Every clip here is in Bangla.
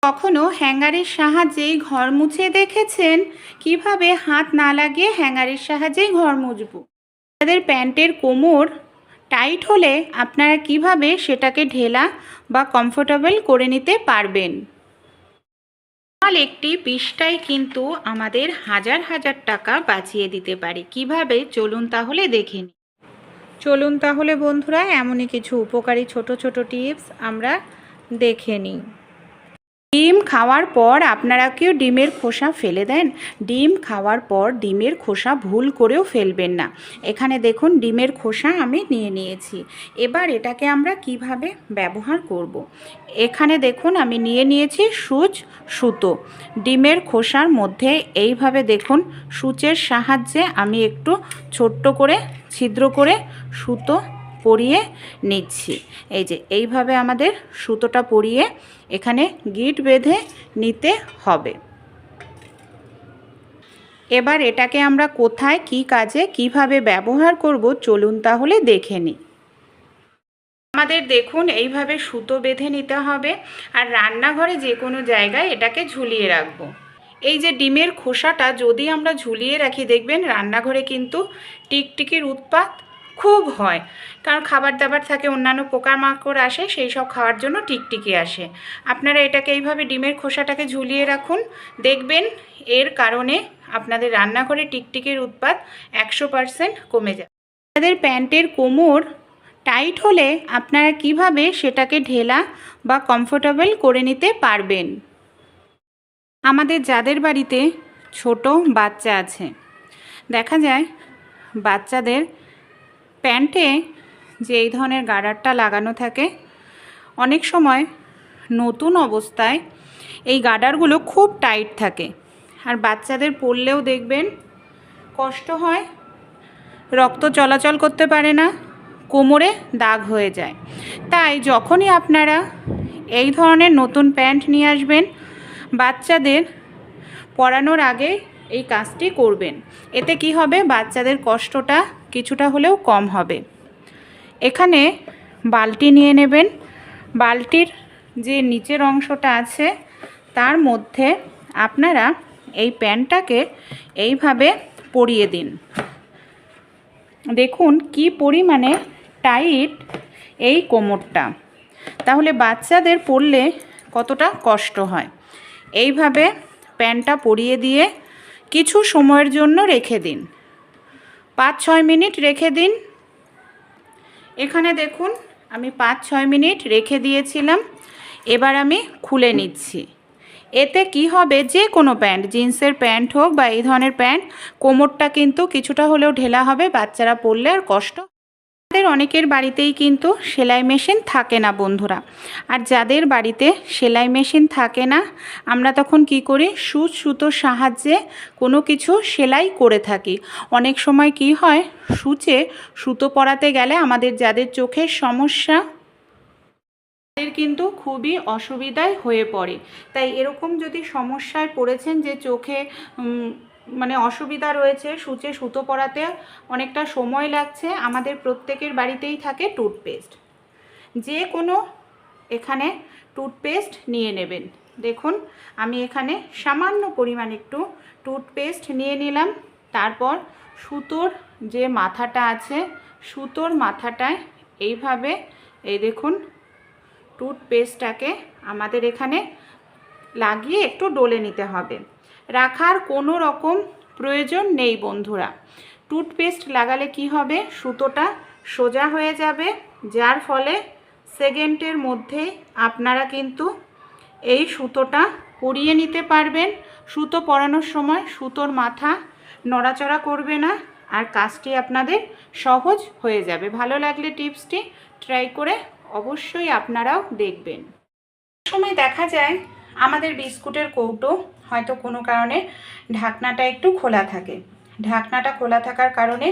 কখনো হ্যাঙ্গারের সাহায্যেই ঘর মুছে দেখেছেন? কিভাবে হাত না লাগিয়ে হ্যাঙ্গারের সাহায্যেই ঘর মুছবো। তাদের প্যান্টের কোমর টাইট হলে আপনারা কিভাবে সেটাকে ঢেলা বা কমফোর্টেবল করে নিতে পারবেন। একটি পৃষ্ঠায় কিন্তু আমাদের হাজার হাজার টাকা বাঁচিয়ে দিতে পারে। কিভাবে চলুন তাহলে দেখে নিই। চলুন তাহলে বন্ধুরা এমনই কিছু উপকারী ছোট ছোট টিপস আমরা দেখে নিই। ডিম খাওয়ার পর আপনারা কেউ ডিমের খোসা ফেলে দেন? ডিম খাওয়ার পর ডিমের খোসা ভুল করেও ফেলবেন না। এখানে দেখুন ডিমের খোসা আমি নিয়ে নিয়েছি। এবার এটাকে আমরা কিভাবে ব্যবহার করব। এখানে দেখুন আমি নিয়ে নিয়েছি সুতো। ডিমের খোসার মধ্যে এইভাবে দেখুন সূচের সাহায্যে আমি একটু ছোট্ট করে ছিদ্র করে সুতো পরিয়ে নিচ্ছি। এই যে এইভাবে আমাদের সুতোটা পরিয়ে এখানে গিট বেঁধে নিতে হবে। এবার এটাকে আমরা কোথায় কি কাজে কিভাবে ব্যবহার করব চলুন তাহলে দেখে নিই। আমাদের দেখুন এইভাবে সুতো বেঁধে নিতে হবে আর রান্নাঘরে যে কোনো জায়গায় এটাকে ঝুলিয়ে রাখবো। এই যে ডিমের খোসাটা যদি আমরা ঝুলিয়ে রাখি দেখবেন রান্নাঘরে কিন্তু টিকটিকির উৎপাত খুব হয়, কারণ খাবার দাবার থাকে, অন্যান্য পোকামাকড় আসে, সেই সব খাওয়ার জন্য টিকটিকি আসে। আপনারা এটাকে এইভাবে ডিমের খোসাটাকে ঝুলিয়ে রাখুন, দেখবেন এর কারণে আপনাদের রান্নাঘরে টিকটিকির উৎপাত 100% কমে যায়। আপনাদের প্যান্টের কোমর টাইট হলে আপনারা কিভাবে সেটাকে ঢেলা বা কমফোর্টেবল করে নিতে পারবেন। আমাদের যাদের বাড়িতে ছোট বাচ্চা আছে, দেখা যায় বাচ্চাদের প্যান্টে যে এই ধরনের গার্ডারটা লাগানো থাকে, অনেক সময় নতুন অবস্থায় এই গার্ডারগুলো খুব টাইট থাকে আর বাচ্চাদের পরলেও দেখবেন কষ্ট হয়, রক্ত চলাচল করতে পারে না, কোমরে দাগ হয়ে যায়। তাই যখনই আপনারা এই ধরনের নতুন প্যান্ট নিয়ে আসবেন বাচ্চাদের পরানোর আগে এই কাজটি করবেন। এতে কি হবে, বাচ্চাদের কষ্টটা কিছুটা হলেও কম হবে। এখানে বালতি নিয়ে নেবেন। বালতির যে নিচের অংশটা আছে তার মধ্যে আপনারা এই প্যান্টটাকে এইভাবে পরিয়ে দিন। দেখুন কি পরিমাণে টাইট এই কোমরটা, তাহলে বাচ্চাদের পরলে কতটা কষ্ট হয়। এইভাবে প্যান্টটা পরিয়ে দিয়ে কিছু সময়ের জন্য রেখে দিন, 5-6 মিনিট রেখে দিন। এখানে দেখুন আমি 5-6 মিনিট রেখে দিয়েছিলাম। এবার আমি খুলে নিচ্ছি। এতে কি হবে, যে কোনো প্যান্ট, জিন্সের প্যান্ট হোক বা এই ধরনের প্যান্ট, কোমরটা কিন্তু কিছুটা হলেও ঢেলা হবে, বাচ্চারা পরলে আর কষ্ট। আমাদের অনেকের বাড়িতেই কিন্তু সেলাই মেশিন থাকে না বন্ধুরা, আর যাদের বাড়িতে সেলাই মেশিন থাকে না আমরা তখন কি করি, সুতোর সাহায্যে কোনো কিছু সেলাই করে থাকি। অনেক সময় কি হয়, সূচে সুতো পরাতে গেলে আমাদের যাদের চোখের সমস্যা তাদের কিন্তু খুবই অসুবিধায় হয়ে পড়ে। তাই এরকম যদি সমস্যায় পড়েছেন যে চোখে মানে অসুবিধা রয়েছে, সূচে সুতো পরাতে অনেকটা সময় লাগছে, আমাদের প্রত্যেকের বাড়িতেই থাকে টুথপেস্ট। যে কোনো এখানে টুথপেস্ট নিয়ে নেবেন। দেখুন আমি এখানে সামান্য পরিমাণ একটু টুথপেস্ট নিয়ে নিলাম। তারপর সুতোর যে মাথাটা আছে, সুতোর মাথাটায় এইভাবে এই দেখুন টুথপেস্টটাকে আমাদের এখানে লাগিয়ে একটু ডলে নিতে হবে। রাখার কোনো রকম প্রয়োজন নেই বন্ধুরা। টুথপেস্ট লাগালে কি হবে, সুতোটা সোজা হয়ে যাবে, যার ফলে সেকেন্ডের মধ্যে আপনারা কিন্তু এই সুতোটা পরিয়ে নিতে পারবেন। সুতো পরানোর সময় সুতোর মাথা নড়াচড়া করবে না আর কাজটি আপনাদের সহজ হয়ে যাবে। ভালো লাগলে টিপসটি ট্রাই করে অবশ্যই আপনারাও দেখবেন। সময় দেখা যায় আমাদের বিস্কুটের কৌটো হয়তো কোনো কারণে ঢাকনাটা একটু খোলা থাকে। ঢাকনাটা খোলা থাকার কারণে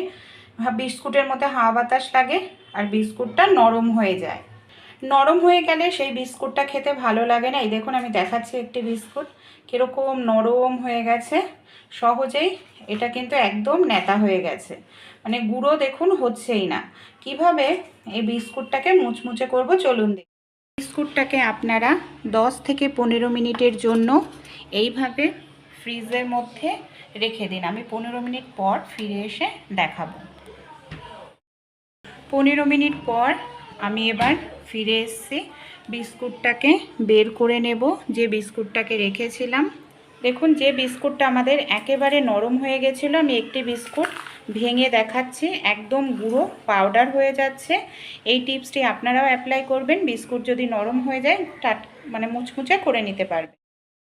বিস্কুটের মধ্যে হাওয়া বাতাস লাগে আর বিস্কুটটা নরম হয়ে যায়। নরম হয়ে গেলে সেই বিস্কুটটা খেতে ভালো লাগে না। এই দেখুন আমি দেখাচ্ছি একটি বিস্কুট কীরকম নরম হয়ে গেছে, সহজেই এটা কিন্তু একদম নেতা হয়ে গেছে, মানে গুঁড়ো দেখুন হচ্ছেই না। কিভাবে এই বিস্কুটটাকে মুচমুচে করব চলুন দেখি। বিস্কুটটাকে আপনারা 10 থেকে 15 মিনিটের জন্য এইভাবে ফ্রিজের মধ্যে রেখে দিন। আমি 15 মিনিট পর ফিরে এসে দেখাবো। 15 মিনিট পর আমি এবার ফিরে এসেছি। বিস্কুটটাকে বের করে নেব, যে বিস্কুটটাকে রেখেছিলাম। দেখুন, যে বিস্কুটটা আমাদের একেবারে নরম হয়ে গেছিলো, আমি একটি বিস্কুট ভেঙে দেখাচ্ছি, একদম গুঁড়ো পাউডার হয়ে যাচ্ছে। এই টিপসটি আপনারাও অ্যাপ্লাই করবেন। বিস্কুট যদি নরম হয়ে যায় মুচমুচে করে নিতে পারবেন।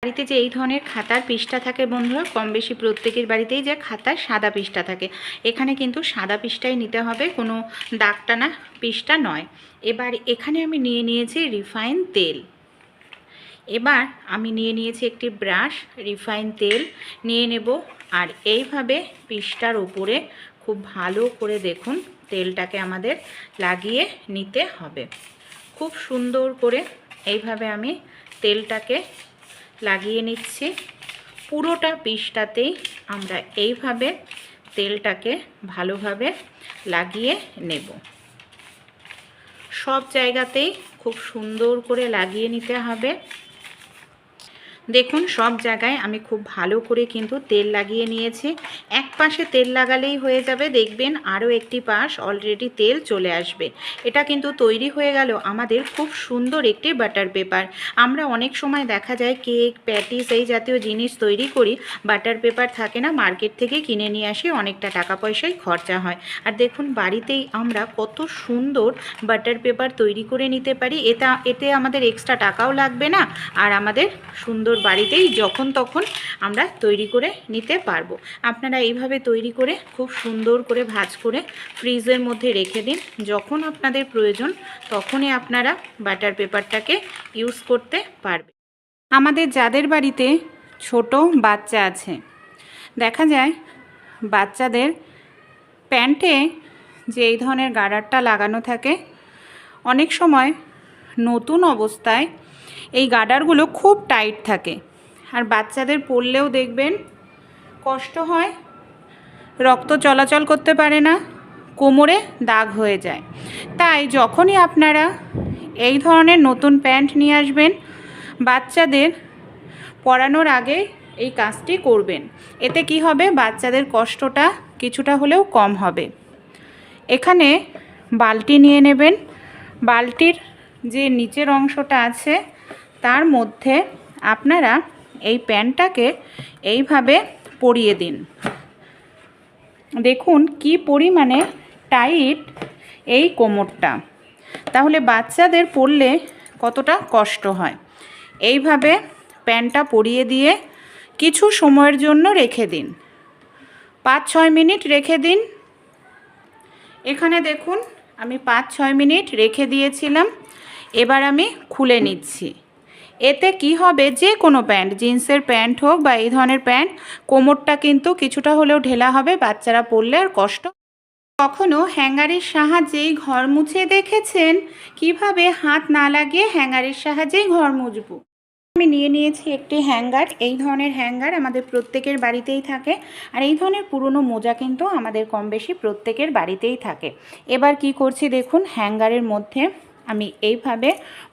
বাড়িতে যে এই ধরনের খাতার পৃষ্ঠা থাকে বন্ধুরা, কম বেশি প্রত্যেকের বাড়িতেই যে খাতার সাদা পৃষ্ঠা থাকে, এখানে কিন্তু সাদা পৃষ্ঠাই নিতে হবে, কোনো দাগ টানা পৃষ্ঠা নয়। এবার এখানে আমি নিয়ে নিয়েছি রিফাইন তেল। এবার আমি নিয়ে নিয়েছি একটি ব্রাশ, রিফাইন তেল নিয়ে নেব। আর এইভাবে পৃষ্ঠার উপরে খুব ভালো করে দেখুন তেলটাকে আমাদের লাগিয়ে নিতে হবে। খুব সুন্দর করে এইভাবে আমি তেলটাকে লাগিয়ে নিচ্ছি। পুরোটা পৃষ্ঠাতেই আমরা এইভাবে তেলটাকে ভালোভাবে লাগিয়ে নেব। সব জায়গাতেই খুব সুন্দর করে লাগিয়ে নিতে হবে। দেখুন, সব জায়গায় আমি খুব ভালো করে কিন্তু তেল লাগিয়ে নিয়েছি। এক পাশে তেল লাগালেই হয়ে যাবে, দেখবেন আরও একটি পাশ অলরেডি তেল চলে আসবে। এটা কিন্তু তৈরি হয়ে গেল আমাদের খুব সুন্দর একটি বাটার পেপার। আমরা অনেক সময় দেখা যায় কেক, প্যাটিস এই জাতীয় জিনিস তৈরি করি, বাটার পেপার থাকে না, মার্কেট থেকে কিনে নিয়ে আসি, অনেকটা টাকা পয়সাই খরচা হয়। আর দেখুন, বাড়িতেই আমরা কত সুন্দর বাটার পেপার তৈরি করে নিতে পারি। এতে আমাদের এক্সট্রা টাকাও লাগবে না, আর আমাদের সুন্দর বাড়িতেই যখন তখন আমরা তৈরি করে নিতে পারবো। আপনারা এইভাবে তৈরি করে খুব সুন্দর করে ভাঁজ করে ফ্রিজের মধ্যে রেখে দিন। যখন আপনাদের প্রয়োজন তখনই আপনারা বাটার পেপারটাকে ইউজ করতে পারবেন। আমাদের যাদের বাড়িতে ছোট বাচ্চা আছে, দেখা যায় বাচ্চাদের প্যান্টে যে এই ধরনের গার্ডারটা লাগানো থাকে, অনেক সময় নতুন অবস্থায় এই গার্ডারগুলো খুব টাইট থাকে, আর বাচ্চাদের পরলেও দেখবেন কষ্ট হয়, রক্ত চলাচল করতে পারে না, কোমরে দাগ হয়ে যায়। তাই যখনই আপনারা এই ধরনের নতুন প্যান্ট নিয়ে আসবেন, বাচ্চাদের পরানোর আগে এই কাজটি করবেন। এতে কি হবে, বাচ্চাদের কষ্টটা কিছুটা হলেও কম হবে। এখানে বালতি নিয়ে নেবেন। বালতির যে নিচের অংশটা আছে তার মধ্যে আপনারা এই প্যান্টটাকে এইভাবে পরিয়ে দিন। দেখুন কি পরিমাণে টাইট এই কোমরটা, তাহলে বাচ্চাদের পরলে কতটা কষ্ট হয়। এইভাবে প্যান্টটা পরিয়ে দিয়ে কিছু সময়ের জন্য রেখে দিন, 5-6 মিনিট রেখে দিন। এখানে দেখুন আমি 5-6 মিনিট রেখে দিয়েছিলাম। এবার আমি খুলে নিচ্ছি। এতে কি হবে, যে কোনো প্যান্ট, জিন্সের প্যান্ট হোক বা এই ধরনের প্যান্ট, কোমরটা কিন্তু কিছুটা হলেও ঢেলা হবে, বাচ্চারা পরলে আর কষ্ট। কখনো হ্যাঙ্গারের সাহায্যেই ঘর মুছে দেখেছেন? কিভাবে হাত না লাগিয়ে হ্যাঙ্গারের সাহায্যেই ঘর মুছব। আমি নিয়ে নিয়েছি একটি হ্যাঙ্গার। এই ধরনের হ্যাঙ্গার আমাদের প্রত্যেকের বাড়িতেই থাকে, আর এই ধরনের পুরনো মোজা কিন্তু আমাদের কম বেশি প্রত্যেকের বাড়িতেই থাকে। এবার কি করছি দেখুন, হ্যাঙ্গারের মধ্যে আমি এইভাবে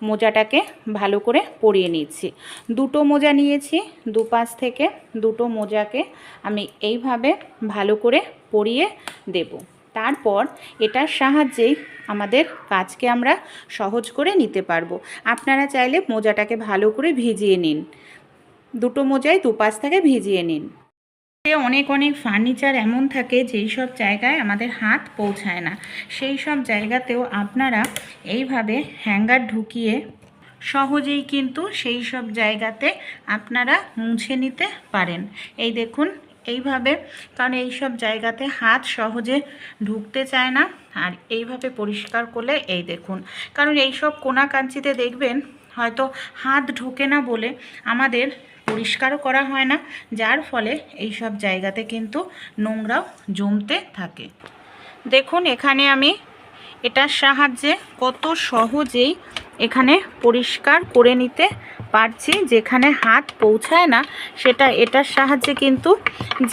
মোজাটাকে ভালো করে পরিয়ে নিচ্ছি। দুটো মোজা নিয়েছি, দুপাশ থেকে দুটো মোজাকে আমি এইভাবে ভালো করে পরিয়ে দেব। তারপর এটার সাহায্যেই আমাদের কাজকে আমরা সহজ করে নিতে পারবো। আপনারা চাইলে মোজাটাকে ভালো করে ভিজিয়ে নিন, দুটো মোজাই দুপাশ থেকে ভিজিয়ে নিন। অনেক অনেক ফার্নিচার এমন থাকে যেই সব জায়গায় আমাদের হাত পৌঁছায় না, সেই সব জায়গাতেও আপনারা এইভাবে হ্যাঙ্গার ঢুকিয়ে সহজেই কিন্তু সেই সব জায়গাতে আপনারা মুছে নিতে পারেন। এই দেখুন এইভাবে, কারণ এই সব জায়গাতে হাত সহজে ঢুকতে চায় না, আর এইভাবে পরিষ্কার করলে এই দেখুন, কারণ এই সব কোনা কাঞ্চিতে দেখবেন হয়তো হাত ঢোকে না বলে আমাদের পরিষ্কারও করা হয় না, যার ফলে এই সব জায়গাতে কিন্তু নোংরাও জমতে থাকে। দেখুন এখানে আমি এটার সাহায্যে কত সহজেই এখানে পরিষ্কার করে নিতে পারছি। যেখানে হাত পৌঁছায় না সেটা এটার সাহায্যে কিন্তু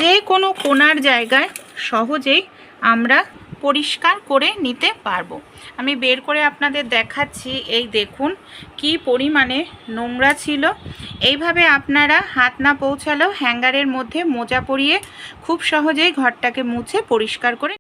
যে কোনো কোনার জায়গায় সহজেই আমরা পরিষ্কার করে নিতে পারবো। আমি বের করে আপনাদের দেখাচ্ছি। এই দেখুন কি পরিমাণে নোংরা ছিল। এইভাবে আপনারা হাত না পৌঁছালেও হ্যাঙ্গারের মধ্যে মোজা পরিয়ে খুব সহজেই ঘরটাকে মুছে পরিষ্কার করে